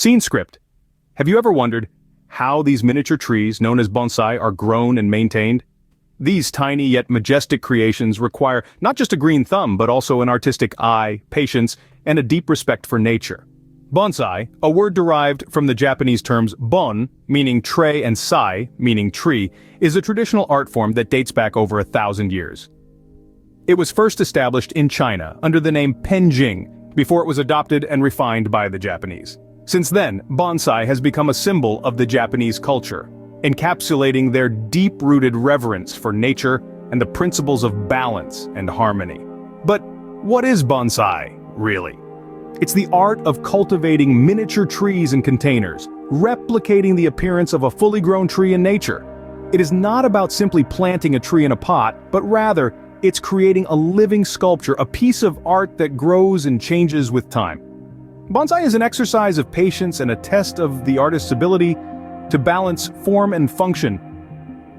Scene script. Have you ever wondered how these miniature trees, known as bonsai, are grown and maintained? These tiny yet majestic creations require not just a green thumb but also an artistic eye, patience, and a deep respect for nature. Bonsai, a word derived from the Japanese terms bon, meaning tray, and sai, meaning tree, is a traditional art form that dates back over 1,000 years. It was first established in China under the name penjing before it was adopted and refined by the Japanese. Since then, bonsai has become a symbol of the Japanese culture, encapsulating their deep-rooted reverence for nature and the principles of balance and harmony. But what is bonsai, really? It's the art of cultivating miniature trees in containers, replicating the appearance of a fully grown tree in nature. It is not about simply planting a tree in a pot, but rather, it's creating a living sculpture, a piece of art that grows and changes with time. Bonsai is an exercise of patience and a test of the artist's ability to balance form and function.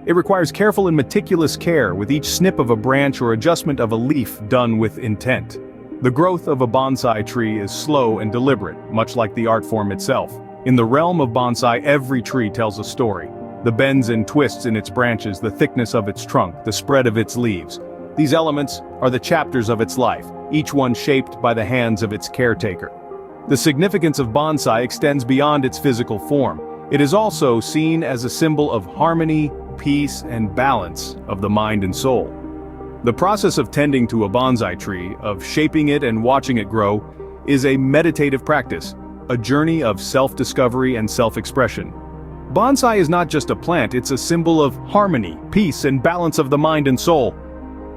It requires careful and meticulous care, with each snip of a branch or adjustment of a leaf done with intent. The growth of a bonsai tree is slow and deliberate, much like the art form itself. In the realm of bonsai, every tree tells a story. The bends and twists in its branches, the thickness of its trunk, the spread of its leaves. These elements are the chapters of its life, each one shaped by the hands of its caretaker. The significance of bonsai extends beyond its physical form. It is also seen as a symbol of harmony, peace, and balance of the mind and soul. The process of tending to a bonsai tree, of shaping it and watching it grow, is a meditative practice, a journey of self-discovery and self-expression. Bonsai is not just a plant, it's a symbol of harmony, peace, and balance of the mind and soul.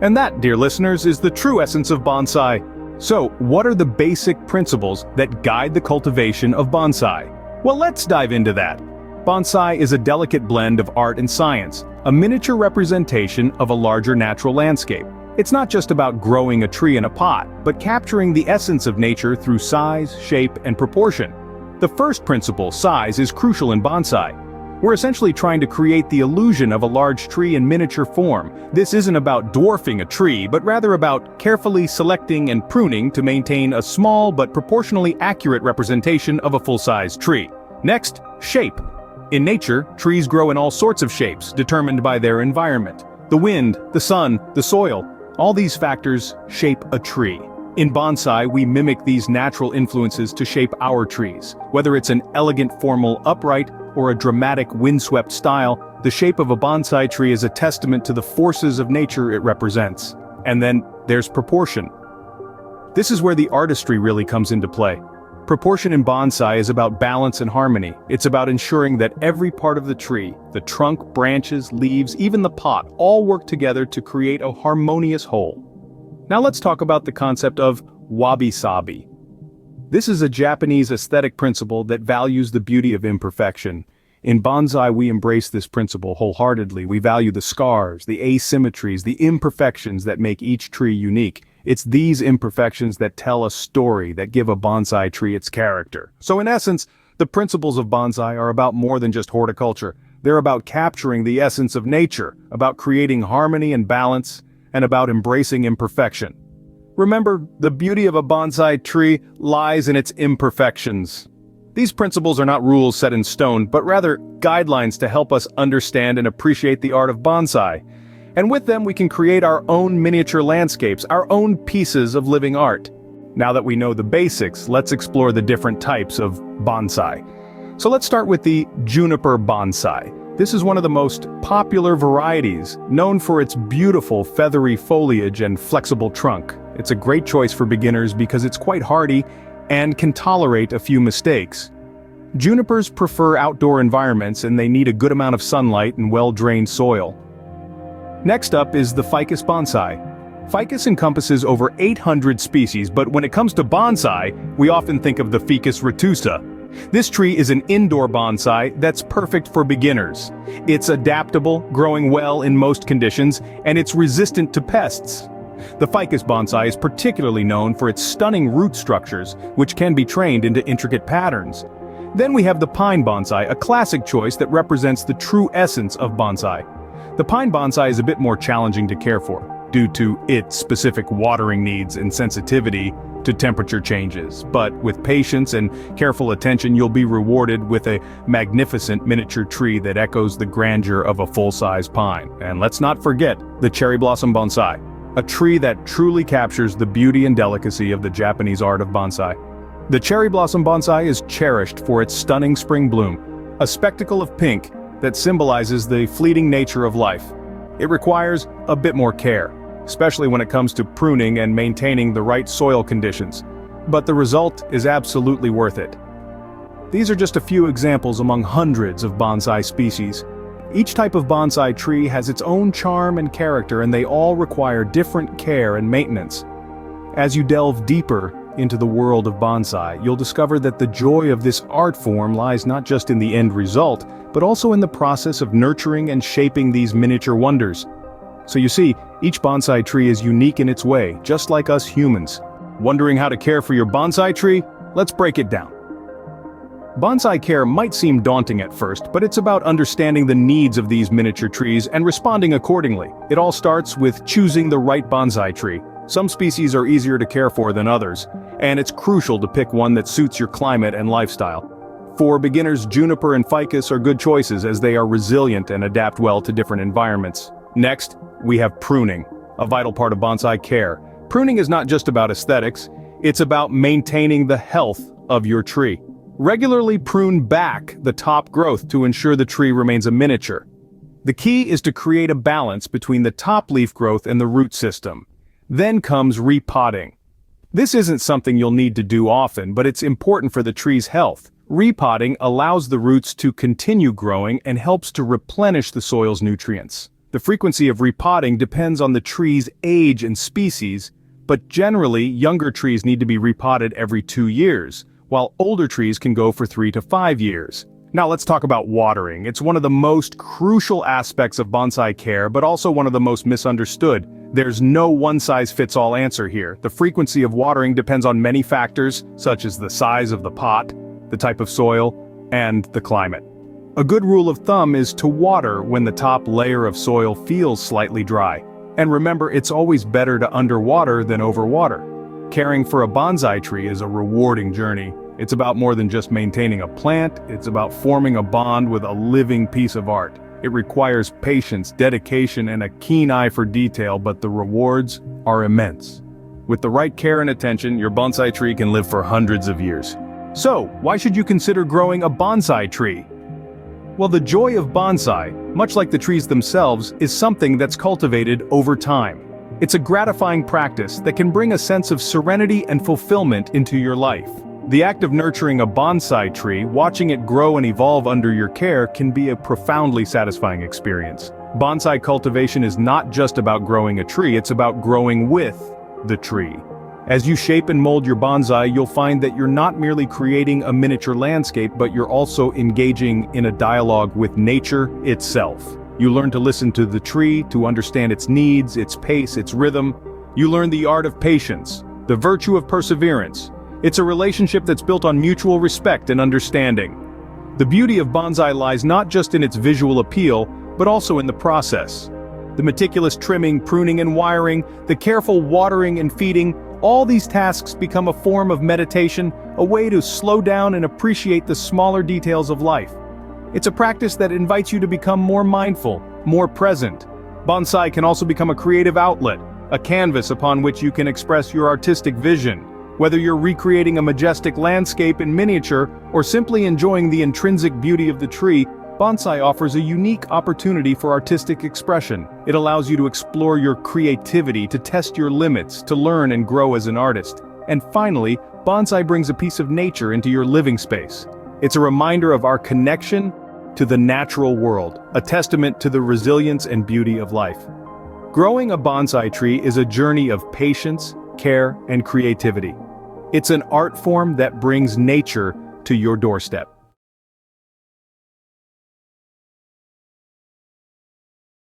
And that, dear listeners, is the true essence of bonsai. So, what are the basic principles that guide the cultivation of bonsai? Well, let's dive into that. Bonsai is a delicate blend of art and science, a miniature representation of a larger natural landscape. It's not just about growing a tree in a pot, but capturing the essence of nature through size, shape, and proportion. The first principle, size, is crucial in bonsai. We're essentially trying to create the illusion of a large tree in miniature form. This isn't about dwarfing a tree, but rather about carefully selecting and pruning to maintain a small but proportionally accurate representation of a full-size tree. Next, shape. In nature, trees grow in all sorts of shapes, determined by their environment. The wind, the sun, the soil, all these factors shape a tree. In bonsai, we mimic these natural influences to shape our trees. Whether it's an elegant formal upright or a dramatic windswept style, the shape of a bonsai tree is a testament to the forces of nature it represents. And then, there's proportion. This is where the artistry really comes into play. Proportion in bonsai is about balance and harmony. It's about ensuring that every part of the tree, the trunk, branches, leaves, even the pot, all work together to create a harmonious whole. Now let's talk about the concept of wabi-sabi. This is a Japanese aesthetic principle that values the beauty of imperfection. In bonsai, we embrace this principle wholeheartedly. We value the scars, the asymmetries, the imperfections that make each tree unique. It's these imperfections that tell a story, that give a bonsai tree its character. So in essence, the principles of bonsai are about more than just horticulture. They're about capturing the essence of nature, about creating harmony and balance, and about embracing imperfection. Remember, the beauty of a bonsai tree lies in its imperfections. These principles are not rules set in stone, but rather guidelines to help us understand and appreciate the art of bonsai. And with them we can create our own miniature landscapes, our own pieces of living art. Now that we know the basics, let's explore the different types of bonsai. So let's start with the juniper bonsai. This is one of the most popular varieties, known for its beautiful feathery foliage and flexible trunk. It's a great choice for beginners because it's quite hardy and can tolerate a few mistakes. Junipers prefer outdoor environments and they need a good amount of sunlight and well-drained soil. Next up is the ficus bonsai. Ficus encompasses over 800 species, but when it comes to bonsai, we often think of the Ficus retusa. This tree is an indoor bonsai that's perfect for beginners. It's adaptable, growing well in most conditions, and it's resistant to pests. The ficus bonsai is particularly known for its stunning root structures, which can be trained into intricate patterns. Then we have the pine bonsai, a classic choice that represents the true essence of bonsai. The pine bonsai is a bit more challenging to care for, due to its specific watering needs and sensitivity to temperature changes, but with patience and careful attention you'll be rewarded with a magnificent miniature tree that echoes the grandeur of a full-size pine. And let's not forget the cherry blossom bonsai, a tree that truly captures the beauty and delicacy of the Japanese art of bonsai. The cherry blossom bonsai is cherished for its stunning spring bloom, a spectacle of pink that symbolizes the fleeting nature of life. It requires a bit more care, especially when it comes to pruning and maintaining the right soil conditions, but the result is absolutely worth it. These are just a few examples among hundreds of bonsai species. Each type of bonsai tree has its own charm and character, and they all require different care and maintenance. As you delve deeper into the world of bonsai, you'll discover that the joy of this art form lies not just in the end result, but also in the process of nurturing and shaping these miniature wonders. So you see, each bonsai tree is unique in its way, just like us humans. Wondering how to care for your bonsai tree? Let's break it down. Bonsai care might seem daunting at first, but it's about understanding the needs of these miniature trees and responding accordingly. It all starts with choosing the right bonsai tree. Some species are easier to care for than others, and it's crucial to pick one that suits your climate and lifestyle. For beginners, juniper and ficus are good choices as they are resilient and adapt well to different environments. Next, we have pruning, a vital part of bonsai care. Pruning is not just about aesthetics, it's about maintaining the health of your tree. Regularly prune back the top growth to ensure the tree remains a miniature. The key is to create a balance between the top leaf growth and the root system. Then comes repotting. This isn't something you'll need to do often, but it's important for the tree's health. Repotting allows the roots to continue growing and helps to replenish the soil's nutrients. The frequency of repotting depends on the tree's age and species, but generally, younger trees need to be repotted every 2 years, while older trees can go for 3 to 5 years. Now let's talk about watering. It's one of the most crucial aspects of bonsai care, but also one of the most misunderstood. There's no one-size-fits-all answer here. The frequency of watering depends on many factors, such as the size of the pot, the type of soil, and the climate. A good rule of thumb is to water when the top layer of soil feels slightly dry. And remember, it's always better to underwater than overwater. Caring for a bonsai tree is a rewarding journey. It's about more than just maintaining a plant, it's about forming a bond with a living piece of art. It requires patience, dedication, and a keen eye for detail, but the rewards are immense. With the right care and attention, your bonsai tree can live for hundreds of years. So, why should you consider growing a bonsai tree? Well, the joy of bonsai, much like the trees themselves, is something that's cultivated over time. It's a gratifying practice that can bring a sense of serenity and fulfillment into your life. The act of nurturing a bonsai tree, watching it grow and evolve under your care, can be a profoundly satisfying experience. Bonsai cultivation is not just about growing a tree, it's about growing with the tree. As you shape and mold your bonsai, you'll find that you're not merely creating a miniature landscape, but you're also engaging in a dialogue with nature itself. You learn to listen to the tree, to understand its needs, its pace, its rhythm. You learn the art of patience, the virtue of perseverance. It's a relationship that's built on mutual respect and understanding. The beauty of bonsai lies not just in its visual appeal, but also in the process. The meticulous trimming, pruning and wiring, the careful watering and feeding, all these tasks become a form of meditation, a way to slow down and appreciate the smaller details of life. It's a practice that invites you to become more mindful, more present. Bonsai can also become a creative outlet, a canvas upon which you can express your artistic vision. Whether you're recreating a majestic landscape in miniature or simply enjoying the intrinsic beauty of the tree, bonsai offers a unique opportunity for artistic expression. It allows you to explore your creativity, to test your limits, to learn and grow as an artist. And finally, bonsai brings a piece of nature into your living space. It's a reminder of our connection to the natural world, a testament to the resilience and beauty of life. Growing a bonsai tree is a journey of patience, care, and creativity. It's an art form that brings nature to your doorstep.